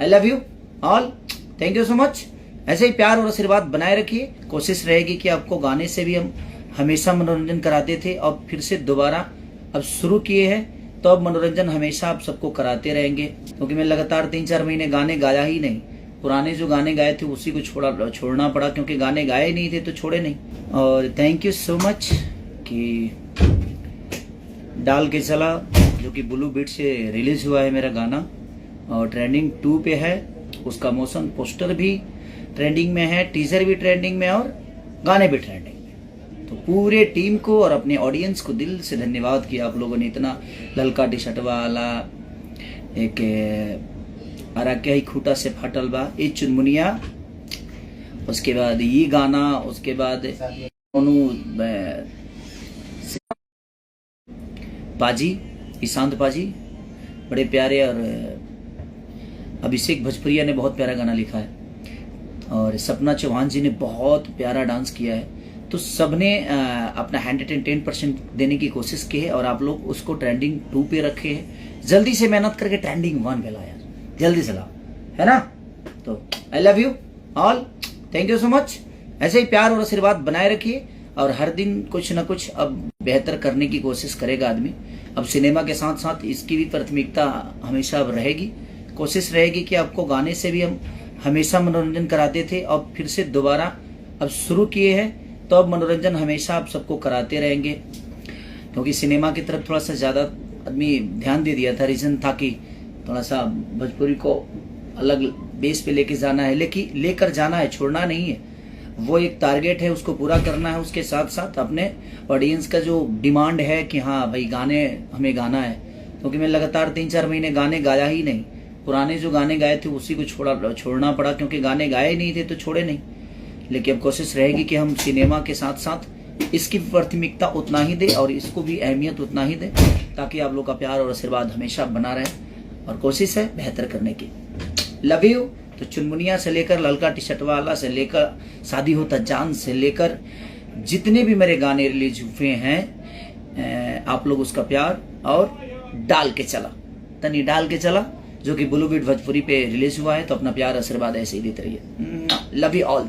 I love you all, thank you so much. ऐसे ही प्यार और आशीर्वाद बनाए रखिए। कोशिश रहेगी कि आपको गाने से भी हम हमेशा मनोरंजन कराते थे और फिर से दोबारा अब शुरू किए हैं, तो अब मनोरंजन हमेशा आप सबको कराते रहेंगे, क्योंकि मैं लगातार 3-4 महीने गाने गाया ही नहीं। पुराने जो गाने गाए थे उसी को छोड़ना पड़ा, क्योंकि गाने गाए नहीं थे तो छोड़े नहीं। और थैंक यू सो मच कि डाल के चला, जो कि ब्लू बीट से रिलीज हुआ है मेरा गाना और ट्रेंडिंग 2 पे है। उसका मोशन पोस्टर भी ट्रेंडिंग में है, टीजर भी ट्रेंडिंग में और गाने भी ट्रेंडिंग में। तो पूरे टीम को और अपने ऑडियंस को दिल से धन्यवाद कि आप लोगों ने इतना ललका टी शर्ट वाला एक अरा क्या ही खूटा से फाटल बा ये चुनमुनिया, उसके बाद ये गाना, उसके बाद पाजी ईशांत पाजी बड़े प्यारे, और अभिषेक भोजपुरिया ने बहुत प्यारा गाना लिखा है और सपना चौहान जी ने बहुत प्यारा डांस किया है। तो सबने अपना 110% देने की कोशिश की है और आप लोग उसको ट्रेंडिंग 2 पे रखे हैं। जल्दी से मेहनत करके ट्रेंडिंग 1 पे लाओ यार, जल्दी से लाओ, है ना। तो I love you all, thank you so much. ऐसे ही प्यार और आशीर्वाद बनाए रखिए और हर दिन कुछ ना कुछ अब बेहतर करने की कोशिश करेगा आदमी। अब सिनेमा के साथ साथ इसकी भी प्राथमिकता हमेशा अब रहेगी। कोशिश रहेगी कि आपको गाने से भी हम हमेशा मनोरंजन कराते थे और फिर से दोबारा अब शुरू किए हैं, तो अब मनोरंजन हमेशा आप सबको कराते रहेंगे, क्योंकि सिनेमा की तरफ थोड़ा सा ज़्यादा आदमी ध्यान दे दिया था। रीज़न था कि थोड़ा सा भोजपुरी को अलग बेस पे लेके जाना है, लेकर जाना है, छोड़ना नहीं है। वो एक टारगेट है, उसको पूरा करना है। उसके साथ साथ अपने ऑडियंस का जो डिमांड है कि हाँ भाई गाने हमें गाना है, क्योंकि मैं लगातार 3-4 महीने गाने गाया ही नहीं। पुराने जो गाने गाए थे उसी को छोड़ना पड़ा, क्योंकि गाने गाए नहीं थे तो छोड़े नहीं। लेकिन अब कोशिश रहेगी कि हम सिनेमा के साथ साथ इसकी प्राथमिकता उतना ही दे और इसको भी अहमियत उतना ही दे, ताकि आप लोग का प्यार और आशीर्वाद हमेशा बना रहे। और कोशिश है बेहतर करने की। Love you. तो चुनमुनिया से लेकर ललका टी शर्ट वाला से लेकर शादी होता जान से लेकर जितने भी मेरे गाने रिलीज हुए हैं, आप लोग उसका प्यार और डाल के चला, तनी डाल के चला, जो कि ब्लू बीट भोजपुरी पे रिलीज हुआ है। तो अपना प्यार आशीर्वाद ऐसे ही देते रहिए। Love you all.